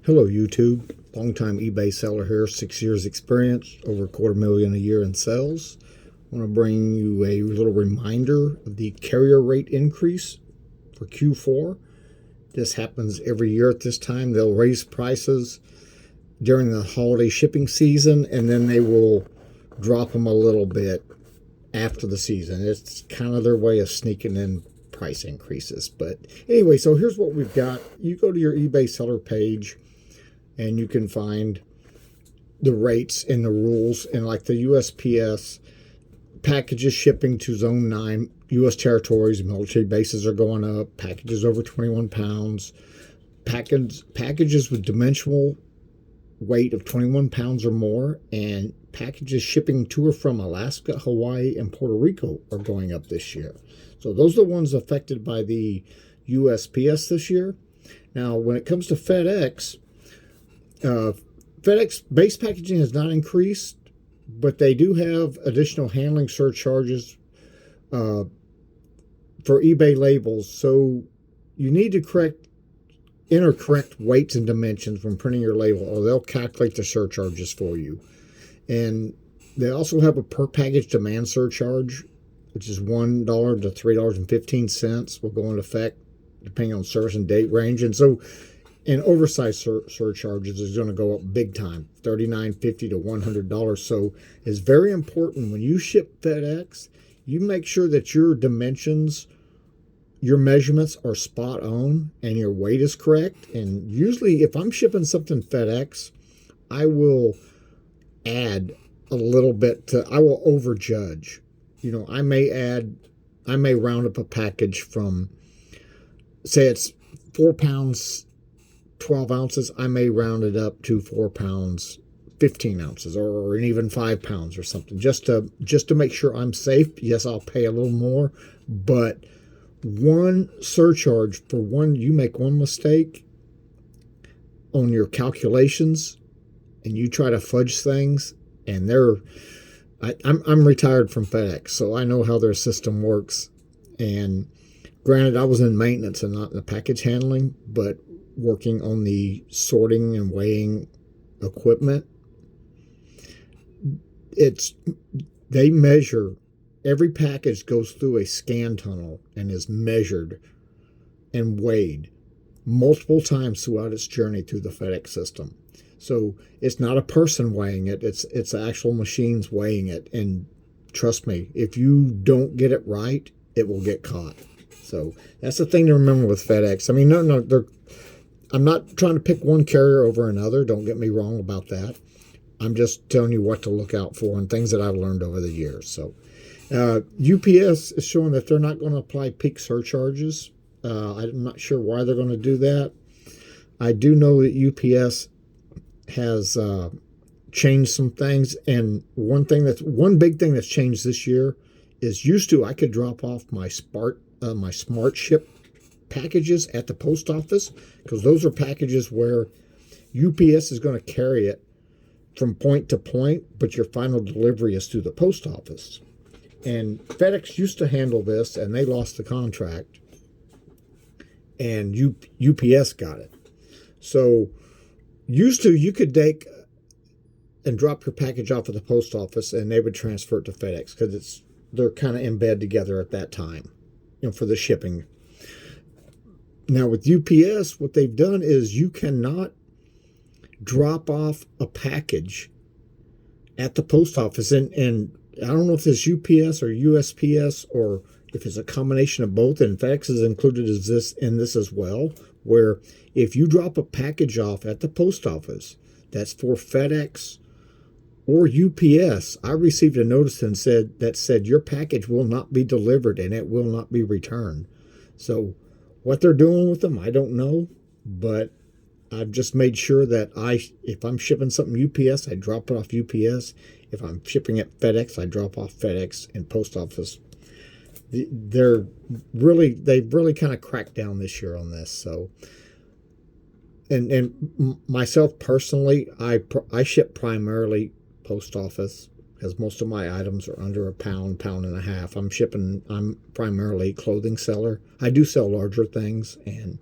Hello YouTube, longtime eBay seller here, 6 years experience, over $250,000 a year in sales. I want to bring you a little reminder of the carrier rate increase for Q4. This happens every year at this time. They'll raise prices during the holiday shipping season, and then they will drop them a little bit after the season. It's kind of their way of sneaking in price increases. But anyway, so here's what we've got. You go to your eBay seller page, and you can find the rates and the rules. And like the USPS packages shipping to Zone 9, U.S. territories, military bases are going up. Packages over 21 pounds. Packages with dimensional weight of 21 pounds or more. And packages shipping to or from Alaska, Hawaii, and Puerto Rico are going up this year. So those are the ones affected by the USPS this year. Now, when it comes to FedEx, FedEx base packaging has not increased, but they do have additional handling surcharges for eBay labels. So you need to enter correct weights and dimensions when printing your label, or they'll calculate the surcharges for you. And they also have a per package demand surcharge, which is $1 to $3.15, will go into effect depending on service and date range. And oversized surcharges is going to go up big time, $39.50 to $100. So it's very important when you ship FedEx, you make sure that your dimensions, your measurements are spot on and your weight is correct. And usually if I'm shipping something FedEx, I will add a little bit I will overjudge. You know, I may round up a package from, say it's 4 pounds, 12 ounces, I may round it up to 4 pounds, 15 ounces, or even 5 pounds or something, just to make sure I'm safe. Yes, I'll pay a little more, but one surcharge for one, you make one mistake on your calculations and you try to fudge things, and I'm retired from FedEx, so I know how their system works. And granted, I was in maintenance and not in the package handling, but working on the sorting and weighing equipment, they measure, every package goes through a scan tunnel and is measured and weighed multiple times throughout its journey through the FedEx system. So it's not a person weighing it, it's actual machines weighing it. And trust me, if you don't get it right, it will get caught. So that's the thing to remember with FedEx. I mean, I'm not trying to pick one carrier over another. Don't get me wrong about that. I'm just telling you what to look out for and things that I've learned over the years. So UPS is showing that they're not going to apply peak surcharges. I'm not sure why they're going to do that. I do know that UPS has changed some things. And one big thing that's changed this year is, used to, I could drop off my Smart Ship packages at the post office, because those are packages where UPS is going to carry it from point to point, but your final delivery is through the post office. And FedEx used to handle this, and they lost the contract, and UPS got it. So used to, you could take and drop your package off at the post office and they would transfer it to FedEx, because they're kind of in bed together at that time, you know, for the shipping. Now with UPS, what they've done is you cannot drop off a package at the post office. And I don't know if it's UPS or USPS or if it's a combination of both. And FedEx is included in this as well, where if you drop a package off at the post office that's for FedEx or UPS, I received a notice that said your package will not be delivered and it will not be returned. So what they're doing with them, I don't know, but I've just made sure that if I'm shipping something UPS, I drop it off UPS. If I'm shipping it FedEx, I drop off FedEx and post office. They've really kind of cracked down this year on this. So, and myself personally, I ship primarily post office, because most of my items are under a pound and a half. I'm primarily a clothing seller. I do sell larger things, and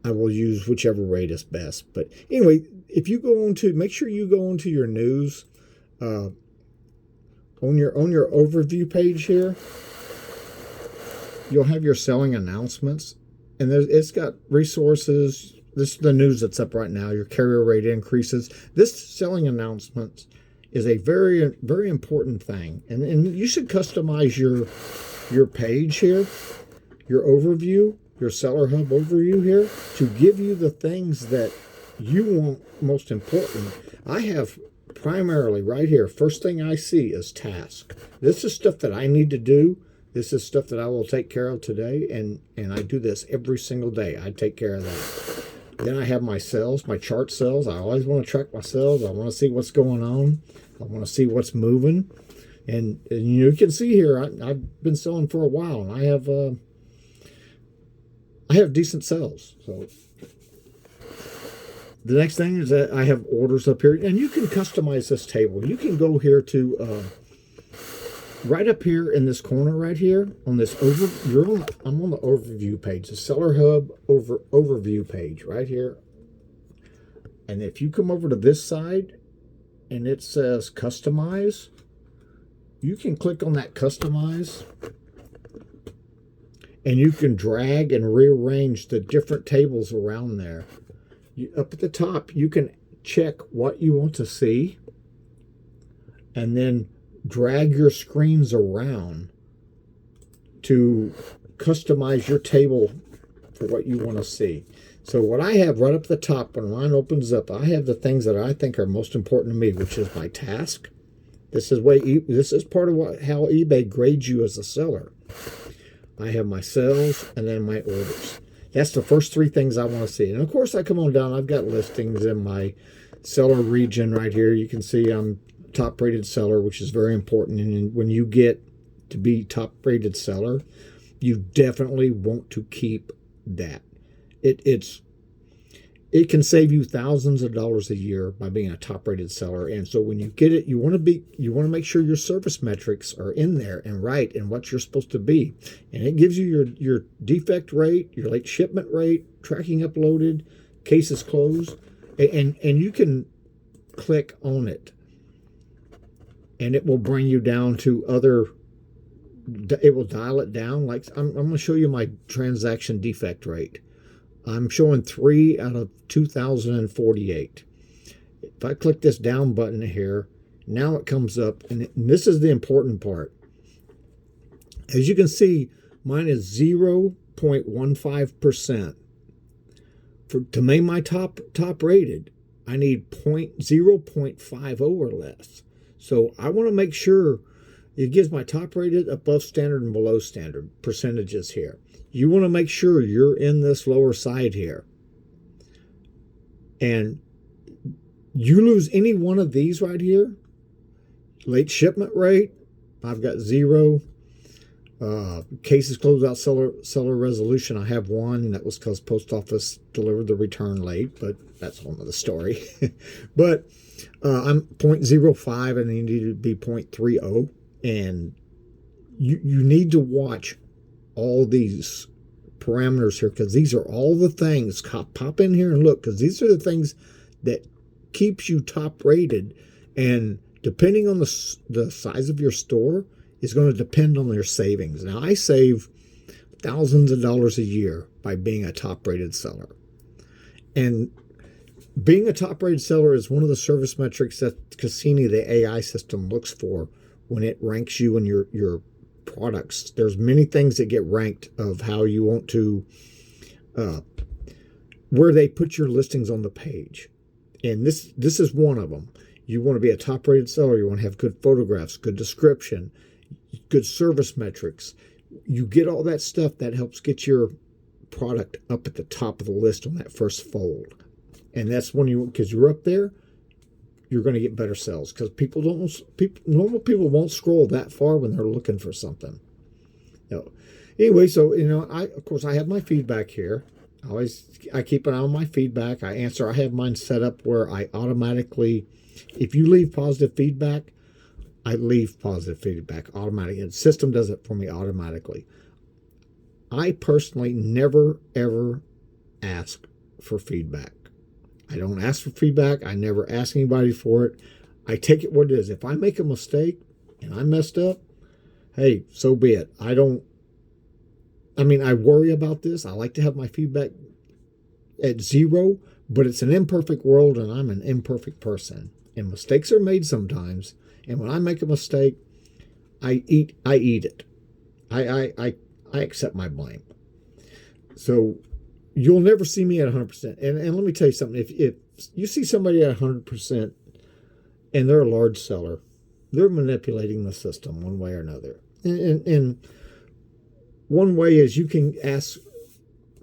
I will use whichever rate is best. But anyway, if you go on to, make sure you go onto your news, uh, on your overview page here, you'll have your selling announcements, and it's got resources. This is the news that's up right now. Your carrier rate increases. This selling announcements is a very, very important thing, and you should customize your page here, your overview, your Seller Hub overview here, to give you the things that you want most important. I have primarily right here, first thing I see is task. This is stuff that I need to do. This is stuff that I will take care of today, and I do this every single day. I take care of that. Then I have my sales, my chart sales. I always want to track my sales. I want to see what's going on. I want to see what's moving. And you can see here, I've been selling for a while, and I have decent sales. So the next thing is that I have orders up here, and you can customize this table. You can go here to right up here in this corner right here on this I'm on the overview page, the Seller Hub overview page right here. And if you come over to this side and it says customize, you can click on that customize, and you can drag and rearrange the different tables around there. Up at the top, you can check what you want to see, and then drag your screens around to customize your table for what you want to see. So what I have right up at the top, when mine opens up, I have the things that I think are most important to me, which is my task. This is part of how eBay grades you as a seller. I have my sales and then my orders. That's the first three things I want to see. And of course, I come on down, I've got listings in my seller region right here. You can see I'm top rated seller, which is very important. And when you get to be top rated seller, you definitely want to keep that. It can save you thousands of dollars a year by being a top rated seller. And so when you get it, you want to make sure your service metrics are in there and right and what you're supposed to be. And it gives you your defect rate, your late shipment rate, tracking uploaded, cases closed, and you can click on it, and it will bring you down to it will dial it down. Like I'm going to show you my transaction defect rate. I'm showing 3 out of 2,048. If I click this down button here, now it comes up, and this is the important part. As you can see, mine is 0.15%. To make my top rated, I need 0.50 or less. So I want to make sure it gives my top rated, above standard, and below standard percentages here. You want to make sure you're in this lower side here. And you lose any one of these right here, late shipment rate, I've got 0. Cases closed out seller resolution, I have 1. That was because post office delivered the return late, but that's one of the story. But I'm 0.05, and you need to be 0.30. And you need to watch all these parameters here, because these are all the things. Pop in here and look, because these are the things that keeps you top rated. And depending on the size of your store is going to depend on your savings. Now, I save thousands of dollars a year by being a top rated seller. And being a top rated seller is one of the service metrics that Cassini, the AI system, looks for when it ranks you in your products. There's many things that get ranked of how you want to, where they put your listings on the page. And this is one of them. You want to be a top rated seller. You want to have good photographs, good description, good service metrics. You get all that stuff that helps get your product up at the top of the list on that first fold. And that's when because you're up there, you're going to get better sales, because normal people won't scroll that far when they're looking for something. Anyway, so of course I have my feedback here. I keep an eye on my feedback. I have mine set up where I automatically, if you leave positive feedback, I leave positive feedback automatically. The system does it for me automatically. I personally never ever ask for feedback. I don't ask for feedback. I never ask anybody for it. I take it what it is. If I make a mistake and I messed up, hey, so be it. I worry about this. I like to have my feedback at 0, but it's an imperfect world and I'm an imperfect person. And mistakes are made sometimes. And when I make a mistake, I eat it. I accept my blame. So you'll never see me at 100%. And let me tell you something. If you see somebody at 100% and they're a large seller, they're manipulating the system one way or another. And one way is you can ask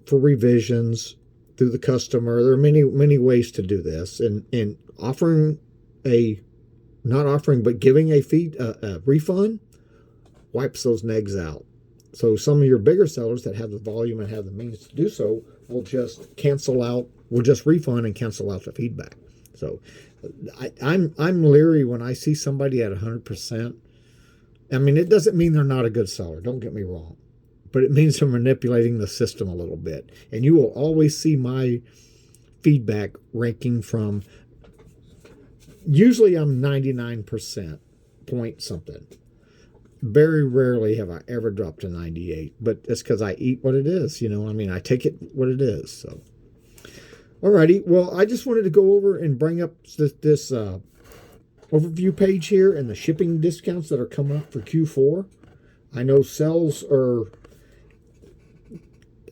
for revisions through the customer. There are many ways to do this. And giving a refund wipes those negs out. So some of your bigger sellers that have the volume and have the means to do so will just refund and cancel out the feedback. So I'm leery when I see somebody at 100%. I mean, it doesn't mean they're not a good seller. Don't get me wrong. But it means they're manipulating the system a little bit. And you will always see my feedback ranking from, usually I'm 99% point something. Very rarely have I ever dropped to 98, but it's because I eat what it is. I take it what it is. So, alrighty. Well, I just wanted to go over and bring up this overview page here and the shipping discounts that are coming up for Q4. I know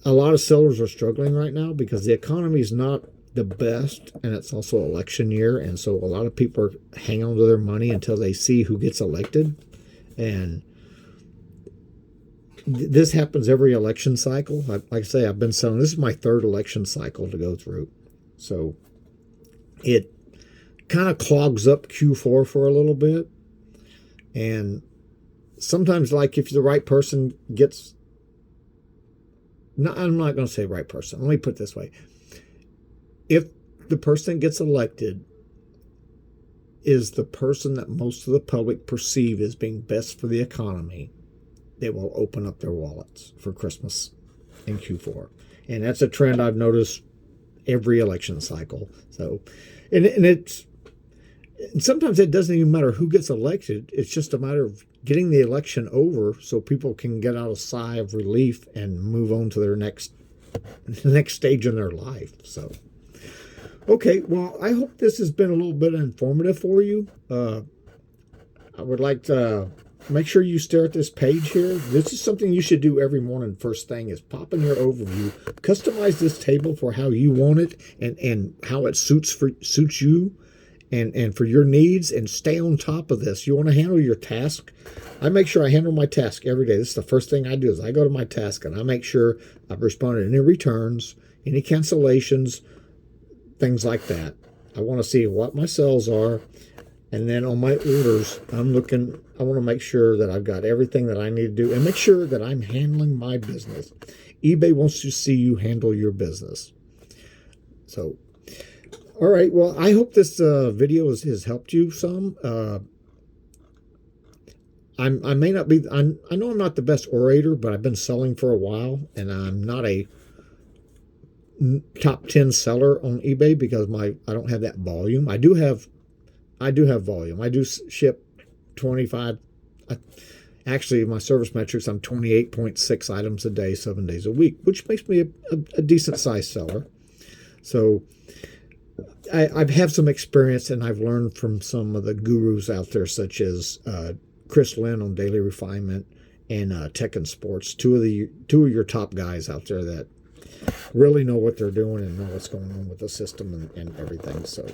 a lot of sellers are struggling right now because the economy is not the best, and it's also election year, and so a lot of people are hanging on to their money until they see who gets elected. And this happens every election cycle. Like I say, I've been selling. This is my 3rd election cycle to go through. So it kind of clogs up Q4 for a little bit. And sometimes, like if the right person gets... No, I'm not going to say right person. Let me put it this way. If the person gets elected is the person that most of the public perceive as being best for the economy, they will open up their wallets for Christmas in Q4. And that's a trend I've noticed every election cycle. So, and sometimes it doesn't even matter who gets elected. It's just a matter of getting the election over so people can get out a sigh of relief and move on to their next stage in their life. So, okay, well, I hope this has been a little bit informative for you. I would like to make sure you stare at this page here. This is something you should do every morning. First thing is pop in your overview, customize this table for how you want it and how it suits you and for your needs, and stay on top of this. You want to handle your task. I make sure I handle my task every day. This is the first thing I do is I go to my task and I make sure I've responded to any returns, any cancellations, things like that. I want to see what my sales are. And then on my orders, I want to make sure that I've got everything that I need to do and make sure that I'm handling my business. eBay wants to see you handle your business. So, all right. Well, I hope this video has helped you some. I may not be, I know I'm not the best orator, but I've been selling for a while, and I'm not a top 10 seller on eBay because I don't have that volume. I do have volume. I do ship 25. Actually, my service metrics, I'm 28.6 items a day, 7 days a week, which makes me a decent size seller. So I've had some experience, and I've learned from some of the gurus out there, such as Chris Lynn on Daily Refinement and Tech and Sports, two of your top guys out there that really know what they're doing and know what's going on with the system and everything. So,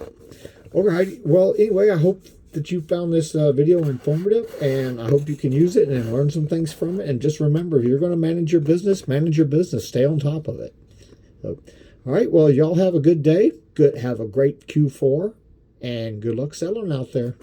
all right. Well, anyway, I hope that you found this video informative, and I hope you can use it and learn some things from it. And just remember, if you're going to manage your business, stay on top of it. So, all right. Well, y'all have a good day. Have a great Q4, and good luck selling out there.